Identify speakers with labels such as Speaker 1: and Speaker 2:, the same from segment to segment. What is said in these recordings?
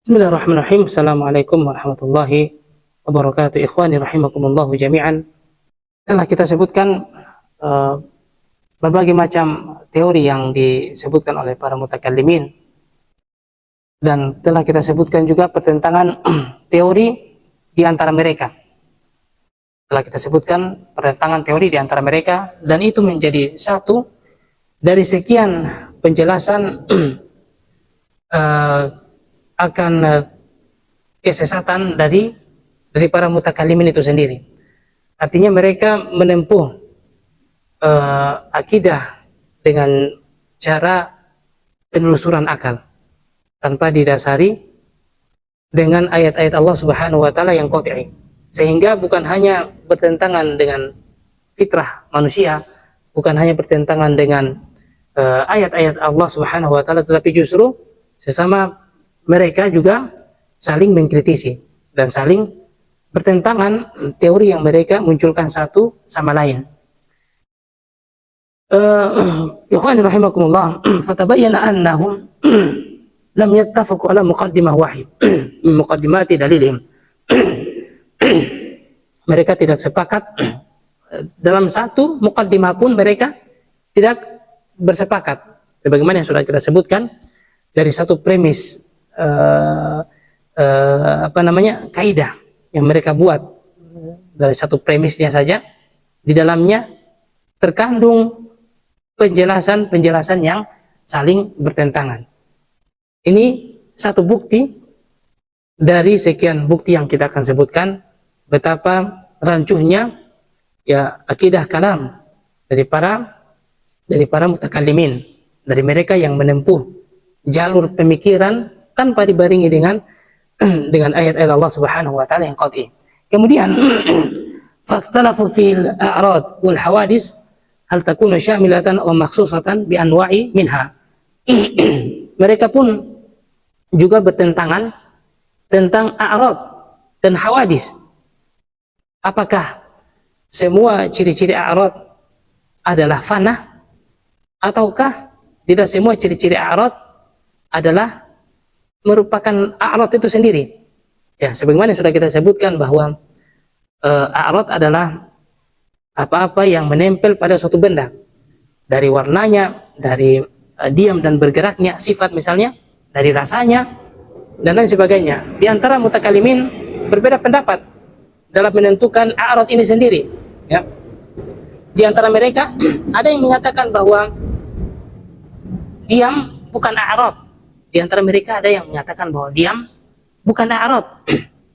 Speaker 1: Bismillahirrahmanirrahim. Assalamualaikum warahmatullahi wabarakatuh. Ikhwani rahimakumullahu jami'an. Telah kita sebutkan berbagai macam teori yang disebutkan oleh para mutakallimin, dan telah kita sebutkan juga pertentangan teori di antara mereka. Telah kita sebutkan pertentangan teori di antara mereka, dan itu menjadi satu dari sekian penjelasan akan kesesatan dari para mutakallimin itu sendiri. Artinya mereka menempuh akidah dengan cara penelusuran akal tanpa didasari dengan ayat-ayat Allah Subhanahu wa taala yang qat'i, sehingga bukan hanya bertentangan dengan fitrah manusia, bukan hanya bertentangan dengan ayat-ayat Allah Subhanahu wa taala, tetapi justru sesama mereka juga saling mengkritisi dan saling bertentangan teori yang mereka munculkan satu sama lain. Ikhwani rahimakumullah, fatabayyana annahum lam yattafaqu ala muqaddimah wahid min muqaddimati dalilihim. Mereka tidak sepakat dalam satu muqaddimah pun, mereka tidak bersepakat. Sebagaimana yang sudah kita sebutkan, dari satu premis kaidah yang mereka buat, dari satu premisnya saja di dalamnya terkandung penjelasan-penjelasan yang saling bertentangan. Ini satu bukti dari sekian bukti yang kita akan sebutkan betapa rancuhnya ya akidah kalam dari para mutakallimin, dari mereka yang menempuh jalur pemikiran tanpa dibarengi dengan ayat-ayat Allah Subhanahu wa taala yang qat'i. Kemudian fakhtalafu fil a'rad wal hawadis hal takunu syamilatan aw makhsusatan bi anwa'i minha. Mereka pun juga bertentangan tentang a'rad dan hawadis. Apakah semua ciri-ciri a'rad adalah fana, ataukah tidak semua ciri-ciri a'rad adalah merupakan a'rad itu sendiri? Ya, sebagaimana sudah kita sebutkan bahwa a'rad adalah apa-apa yang menempel pada suatu benda, dari warnanya, dari diam dan bergeraknya, sifat misalnya, dari rasanya dan lain sebagainya. Di antara mutakallimin berbeda pendapat dalam menentukan a'rad ini sendiri, ya. Di antara mereka ada yang menyatakan bahwa diam bukan a'rad. Di antara mereka ada yang menyatakan bahwa diam bukan a'rad,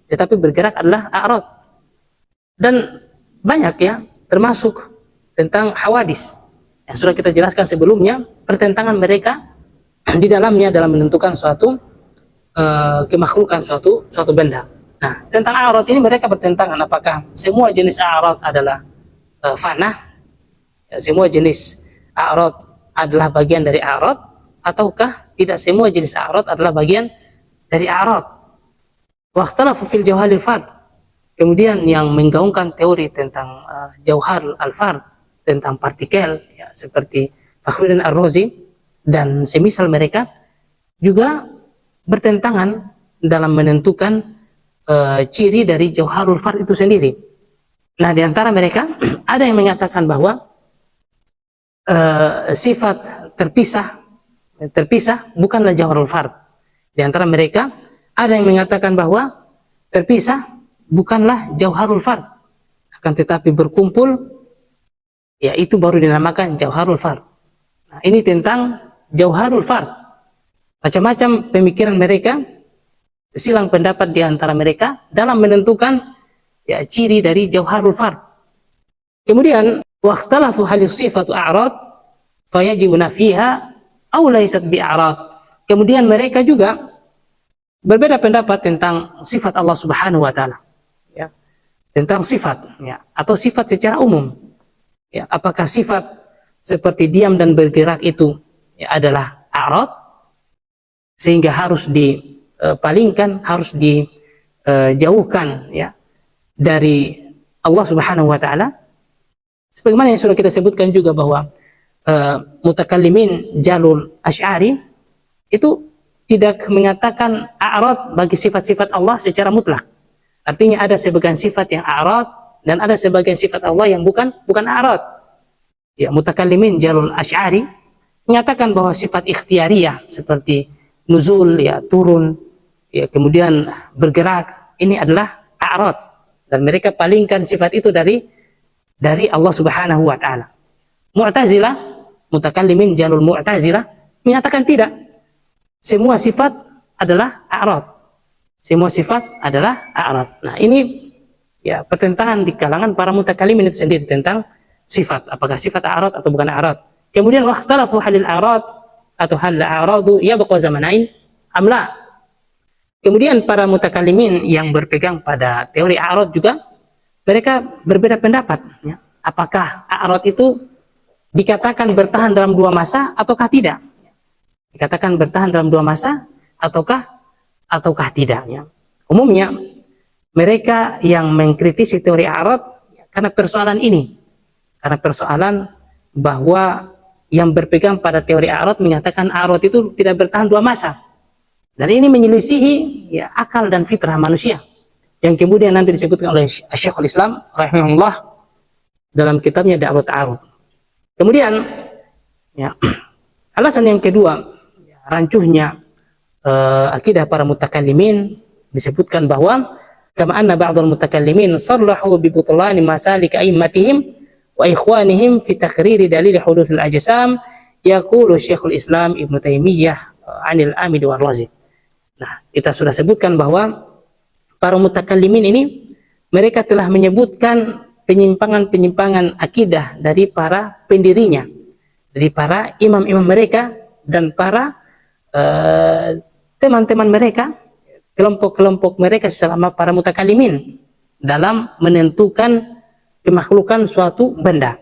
Speaker 1: tetapi bergerak adalah a'rad. Dan banyak ya, termasuk tentang hawadis yang sudah kita jelaskan sebelumnya, pertentangan mereka di dalamnya dalam menentukan suatu kemakhlukan suatu benda. Nah, tentang a'rad ini mereka bertentangan, apakah semua jenis a'rad adalah fana, ya, semua jenis a'rad adalah bagian dari a'rad, ataukah tidak semua jenis a'rad adalah bagian dari a'rad. Wakhtalafu fil jawharil fard. Kemudian yang menggaungkan teori tentang jauhar al-fard, tentang partikel, ya, seperti Fakhruddin Ar-Razi dan semisal mereka, juga bertentangan dalam menentukan ciri dari jauharul fard itu sendiri. Nah, di antara mereka ada yang menyatakan bahwa sifat terpisah bukanlah jauharul fard. Di antara mereka ada yang mengatakan bahwa terpisah bukanlah jauharul fard, akan tetapi berkumpul, ya, itu baru dinamakan jauharul fard. Nah, ini tentang jauharul fard. Macam-macam pemikiran mereka, silang pendapat di antara mereka dalam menentukan ya ciri dari jauharul fard. Kemudian waqtalafu hal sifatu a'rad fayajibu nafiha aw laysat bi'a'rad. Kemudian mereka juga berbeda pendapat tentang sifat Allah Subhanahu wa taala, ya, tentang sifat, ya, atau sifat secara umum, ya, apakah sifat seperti diam dan bergerak itu ya adalah a'rad sehingga harus dipalingkan, harus dijauhkan ya dari Allah Subhanahu wa taala. Sebagaimana yang sudah kita sebutkan juga bahwa mutakallimin jalur Asy'ari itu tidak mengatakan a'rad bagi sifat-sifat Allah secara mutlak. Artinya ada sebagian sifat yang a'rad dan ada sebagian sifat Allah yang bukan a'rad. Ya, mutakallimin jalul Asy'ari menyatakan bahwa sifat ikhtiyariyah seperti nuzul, ya turun, ya kemudian bergerak, ini adalah a'rad dan mereka palingkan sifat itu dari Allah Subhanahu wa taala. Mu'tazilah, mutakallimin jalul Mu'tazilah menyatakan tidak. Semua sifat adalah a'rad. Semua sifat adalah a'rad. Nah, ini ya pertentangan di kalangan para mutakallimin itu sendiri tentang sifat, apakah sifat a'rad atau bukan a'rad. Kemudian wakhtalafu halil a'rad atau hal a'radu yabqa zamanain amla. Kemudian para mutakallimin yang berpegang pada teori a'rad juga mereka berbeda pendapat, ya. Apakah a'rad itu dikatakan bertahan dalam dua masa ataukah tidak? Dikatakan bertahan dalam dua masa ataukah tidak, ya. Umumnya mereka yang mengkritisi teori a'rad karena persoalan ini, karena persoalan bahwa yang berpegang pada teori a'rad menyatakan a'rad itu tidak bertahan dua masa, dan ini menyelisihi ya akal dan fitrah manusia, yang kemudian nanti disebutkan oleh Syekhul Islam rahimahullah dalam kitabnya Da'wat Ta'arud. Kemudian ya, alasan yang kedua, rancuhnya akidah para mutakallimin, disebutkan bahwa kama anna ba'dul mutakallimin sarlahu bi butlani masalik a'immatihim wa ikhwanihim fi taqriri dalil hudutsil ajsam, yaqulu Syekhul Islam Ibnu Taimiyah anil Amidi war Razi. Nah, kita sudah sebutkan bahwa para mutakallimin ini mereka telah menyebutkan penyimpangan-penyimpangan akidah dari para pendirinya, dari para imam-imam mereka dan para teman-teman mereka, kelompok-kelompok mereka selama para mutakallimin dalam menentukan kemakhlukan suatu benda,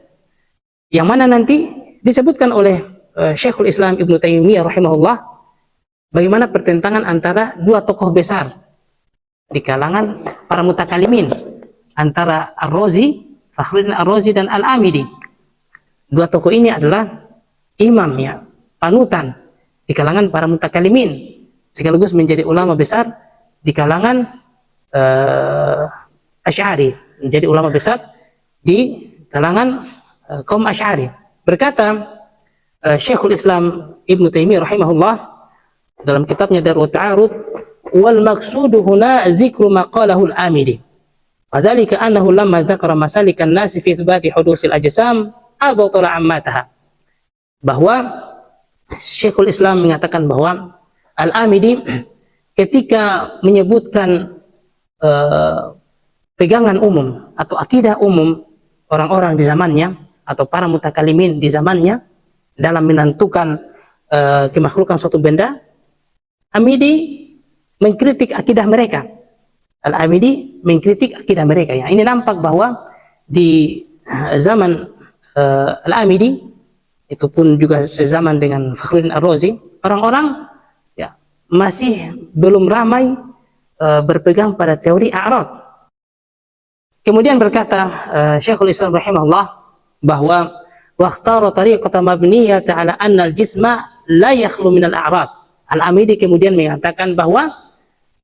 Speaker 1: yang mana nanti disebutkan oleh Syekhul Islam Ibnu Taimiyah rahimahullah bagaimana pertentangan antara dua tokoh besar di kalangan para mutakallimin, antara Ar-Razi, Fakhruddin Ar-Razi dan Al-Amidi. Dua tokoh ini adalah imam, ya, panutan di kalangan para mutakallimin, sekaligus menjadi ulama besar di kalangan Asy'ari, menjadi ulama besar di kalangan kaum Asy'ari. Berkata Syekhul Islam Ibnu Taimiyah rahimahullah dalam kitabnya Da'wat Ta'arud, wal maqsudu huna dzikru ma qalahu al-Amidi, wadzalika annahu lamma dzakara masalikan nasi fi itsbati hudusil ajsam abatala ammataha. Bahwa Syekhul Islam mengatakan bahwa Al-Amidi ketika menyebutkan pegangan umum atau akidah umum orang-orang di zamannya atau para mutakallimin di zamannya dalam menentukan kemakhlukan suatu benda, Amidi mengkritik akidah mereka. Al-Amidi mengkritik akidah mereka. Ya, ini nampak bahwa di zaman Al-Amidi, itu pun juga sezaman dengan Fakhruddin Ar-Razi, orang-orang ya masih belum ramai berpegang pada teori a'rad. Kemudian berkata Syekhul Islam rahimahullah bahwa waqtara tariqatan mabniyatan ala anna al-jisma la yakhlu min al-a'rad. Al-Amidi kemudian mengatakan bahwa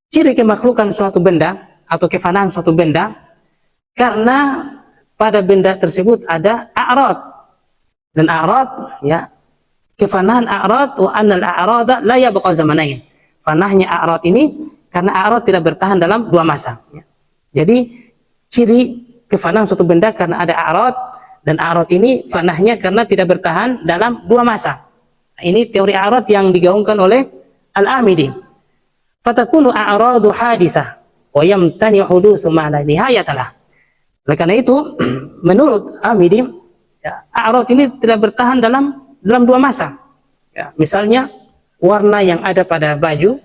Speaker 1: ciri kemakhlukan suatu benda atau kefanaan suatu benda karena pada benda tersebut ada a'rad. Dan a'rad, ya, kefanaan a'rad, wa annal a'rada la yabqa zamanain. Fanahnya a'rad ini karena a'rad tidak bertahan dalam dua masa, ya. Jadi ciri kefanaan suatu benda karena ada a'rad, dan a'rad ini fanahnya karena tidak bertahan dalam dua masa. Nah, ini teori a'rad yang digaungkan oleh Al-Amidi. Fatakunu a'radu haditsah wa yamtani hudutsu ma la nihayatalah. Oleh karena itu menurut Amidi, ya, a'rad ini tidak bertahan dalam dua masa. Ya, misalnya warna yang ada pada baju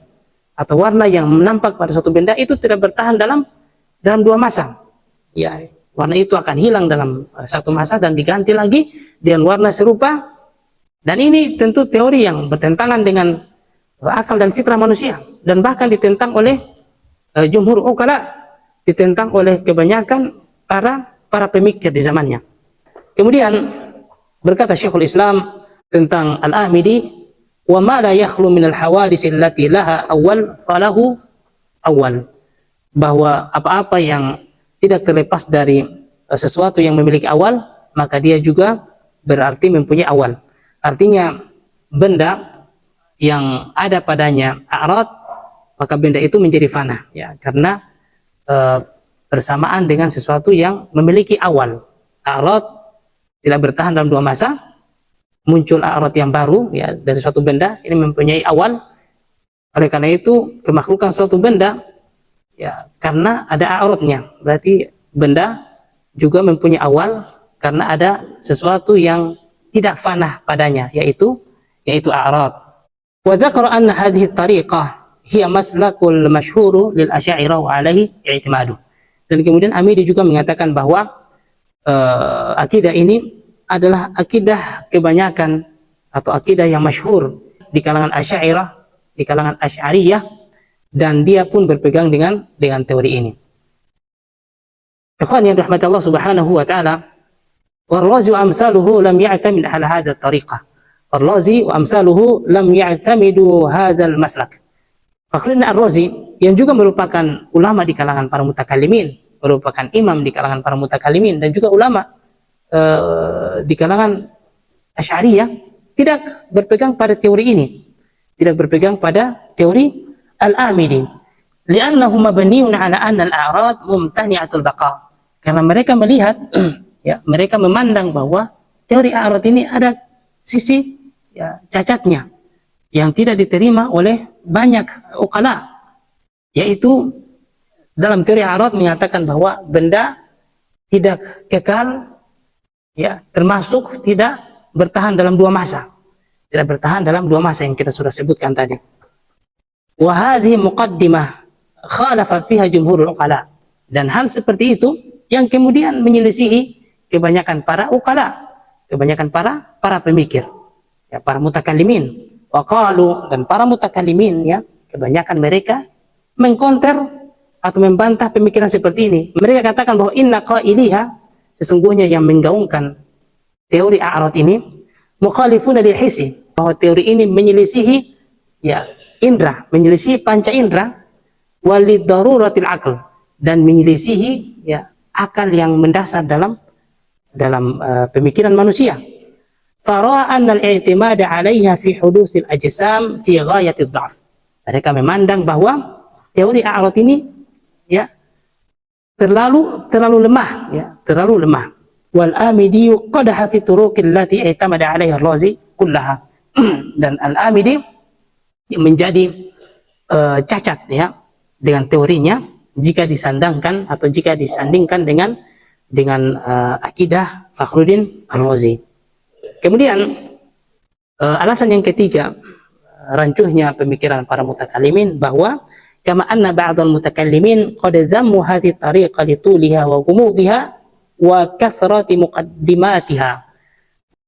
Speaker 1: atau warna yang nampak pada suatu benda itu tidak bertahan dalam dua masa. Ya, warna itu akan hilang dalam satu masa dan diganti lagi dengan warna serupa. Dan ini tentu teori yang bertentangan dengan akal dan fitrah manusia, dan bahkan ditentang oleh jumhur ukala, ditentang oleh kebanyakan para pemikir di zamannya. Kemudian berkata Syekhul Islam tentang Al-Amidi, wa ma la yakhlu min al-hawadits allati laha awal falahu awal, bahwa apa-apa yang tidak terlepas dari sesuatu yang memiliki awal, maka dia juga berarti mempunyai awal. Artinya benda yang ada padanya a'rad, maka benda itu menjadi fana, ya, karena bersamaan dengan sesuatu yang memiliki awal. A'rad tidak bertahan dalam dua masa, muncul a'rad yang baru, ya, dari suatu benda ini mempunyai awal. Oleh karena itu kemakhlukan suatu benda, ya, karena ada a'radnya, berarti benda juga mempunyai awal karena ada sesuatu yang tidak fana padanya, yaitu a'rad. Wa dzakara anna hadhihi tariqah hiya maslakul masyhur lil asy'ariyah wa alaihi i'timadu. Dan kemudian Amidi juga mengatakan bahwa akidah ini adalah akidah kebanyakan atau akidah yang masyhur di kalangan asy'ariyah, di kalangan asy'ariyah, dan dia pun berpegang dengan teori ini. Ikhwan yang dirahmati Allah Subhanahu wa taala, war-Razi wa amsaluhu lam ya'tamid ala hadha at-tariqah. Ar-Razi wa amsaluhu lam ya'tamidu hadzal maslak. Fakhruddin Ar-Razi yang juga merupakan ulama di kalangan para mutakallimin, merupakan imam di kalangan para mutakallimin, dan juga ulama di kalangan Asy'ariyah, tidak berpegang pada teori ini, tidak berpegang pada teori Al-Amidi, li'annahu mabniun 'ala anna al-a'rad mumtani'atul baqa, karena mereka melihat ya, mereka memandang bahwa teori a'rad ini ada sisi, ya, cacatnya yang tidak diterima oleh banyak uqala, yaitu dalam teori a'rad menyatakan bahwa benda tidak kekal, ya, termasuk tidak bertahan dalam dua masa, tidak bertahan dalam dua masa yang kita sudah sebutkan tadi. Wa hadhihi muqaddimah khalafa fiha jumhurul uqala, dan hal seperti itu yang kemudian menyelisihi kebanyakan para uqala, kebanyakan para pemikir, ya, para mutakallimin. Wa qalu, dan para mutakallimin, ya, kebanyakan mereka mengkonter atau membantah pemikiran seperti ini. Mereka katakan bahwa inna qailiha, sesungguhnya yang menggaungkan teori a'rad ini, mukhalifuna lil hissi, bahwa teori ini menyelisihi, ya, indra, menyelisihi panca indra, walid daruratil aql, dan menyelisihi, ya, akal yang mendasar dalam pemikiran manusia. Fara'a anna al-i'timada 'alaiha fi hudutsil ajsam fi ghayatid dha'f. Mereka memandang bahwa teori a'rad ini, ya, terlalu lemah, ya, terlalu lemah. Wal Amidi qadaha fi turuqil lati i'tamada 'alaiha ar-Razi kullaha. Dan Al-Amidi menjadi cacat, ya, dengan teorinya jika disandangkan atau jika disandingkan dengan akidah Fakhruddin Ar-Razi. Kemudian alasan yang ketiga, rancuhnya pemikiran para mutakallimin, bahwa kama anna ba'dal mutakallimin qad dhammu hadhihi tariqa li tuliha wa gumudiha wa kasrati muqaddimatiha.